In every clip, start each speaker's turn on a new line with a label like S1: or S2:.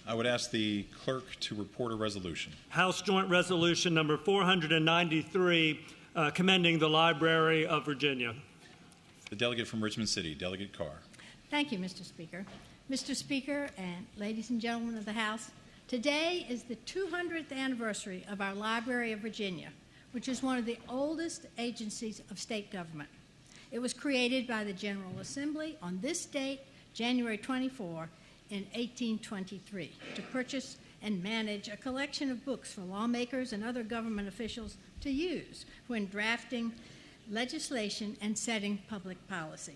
S1: I would ask the clerk to report a resolution.
S2: House Joint Resolution number 493, commending the Library of Virginia.
S1: The delegate from Richmond City, Delegate Carr.
S3: Thank you, Mr. Speaker. Mr. Speaker and ladies and gentlemen of the House, today is the 200th anniversary of our Library of Virginia, which is one of the oldest agencies of state government. It was created by the General Assembly on this date, January 24, in 1823, to purchase and manage a collection of books for lawmakers and other government officials to use when drafting legislation and setting public policy.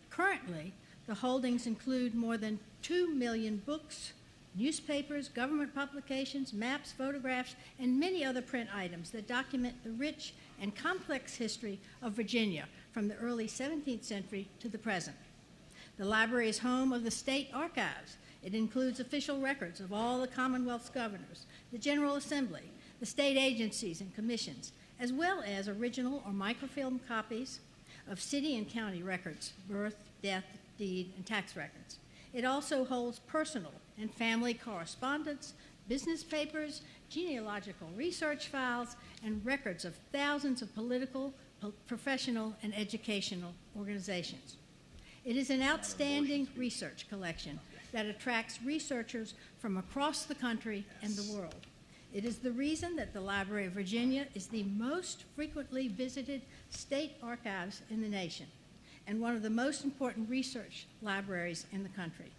S3: Currently, the holdings include more than 2 million books, newspapers, government publications, maps, photographs, and many other print items that document the rich and complex history of Virginia from the early 17th century to the present. The library is home of the state archives. It includes official records of all the Commonwealth's governors, the General Assembly, the state agencies and commissions, as well as original or microfilm copies of city and county records, birth, death, deed, and tax records. It also holds personal and family correspondence, business papers, genealogical research files, and records of thousands of political, professional, and educational organizations. It is an outstanding research collection that attracts researchers from across the country and the world. It is the reason that the Library of Virginia is the most frequently visited state archives in the nation and one of the most important research libraries in the country,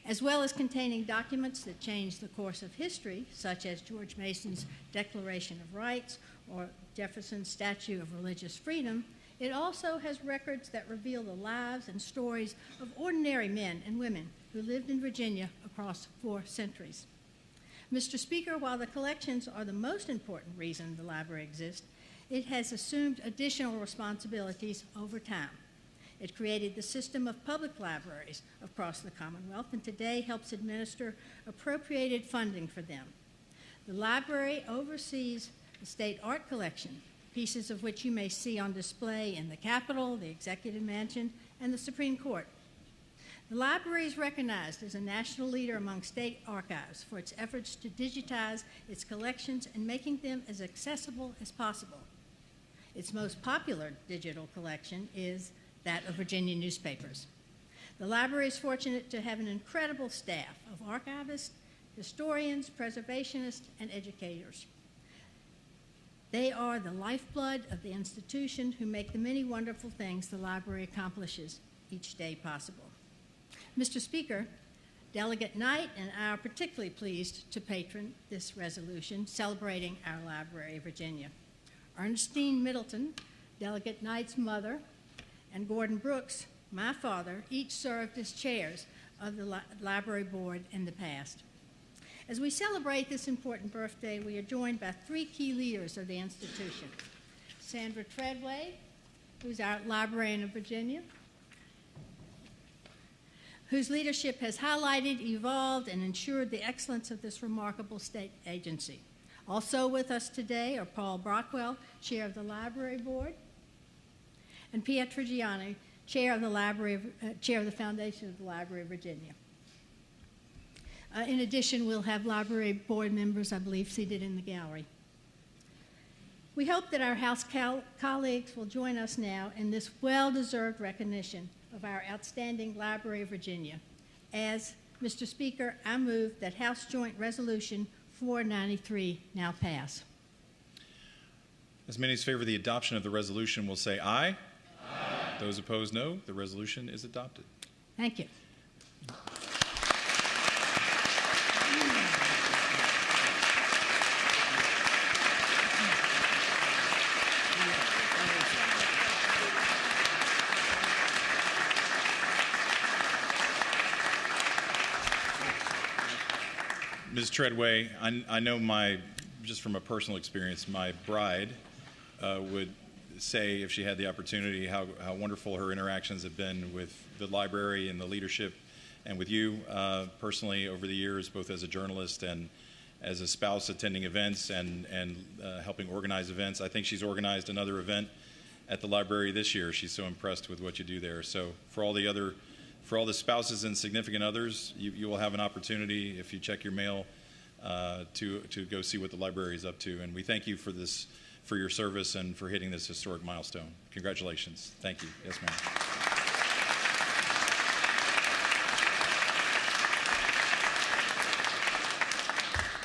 S3: as well as containing documents that change the course of history, such as George Mason's Declaration of Rights or Jefferson's Statue of Religious Freedom. It also has records that reveal the lives and stories of ordinary men and women who lived in Virginia across 4 centuries. Mr. Speaker, while the collections are the most important reason the library exists, it has assumed additional responsibilities over time. It created the system of public libraries across the Commonwealth and today helps administer appropriated funding for them. The library oversees the state art collection, pieces of which you may see on display in the Capitol, the Executive Mansion, and the Supreme Court. The library is recognized as a national leader among state archives for its efforts to digitize its collections and making them as accessible as possible. Its most popular digital collection is that of Virginia newspapers. The library is fortunate to have an incredible staff of archivists, historians, preservationists, and educators. They are the lifeblood of the institution who make the many wonderful things the library accomplishes each day possible. Mr. Speaker, Delegate Knight and I are particularly pleased to patron this resolution celebrating our Library of Virginia. Ernestine Middleton, Delegate Knight's mother, and Gordon Brooks, my father, each served as chairs of the library board in the past. As we celebrate this important birthday, we are joined by 3 key leaders of the institution. Sandra Treadway, who's our librarian of Virginia, whose leadership has highlighted, evolved, and ensured the excellence of this remarkable state agency. Also with us today are Paul Brockwell, chair of the library board, and Pietro Gianni, chair of the Foundation of the Library of Virginia. In addition, we'll have library board members, I believe, seated in the gallery. We hope that our House colleagues will join us now in this well-deserved recognition of our outstanding Library of Virginia. As Mr. Speaker, I move that House Joint Resolution 493 now pass.
S1: As many as favor the adoption of the resolution will say aye. Aye. Those opposed, no. The resolution is adopted.
S3: Thank you.
S1: Ms. Treadway, I know just from a personal experience, my bride would say, if she had the opportunity, how wonderful her interactions have been with the library and the leadership and with you personally over the years, both as a journalist and as a spouse attending events and helping organize events. I think she's organized another event at the library this year. She's so impressed with what you do there. So for all the other For all the spouses and significant others, you will have an opportunity, if you check your mail, to go see what the library is up to. And we thank you for this, for your service and for hitting this historic milestone. Congratulations. Thank you. Yes, ma'am.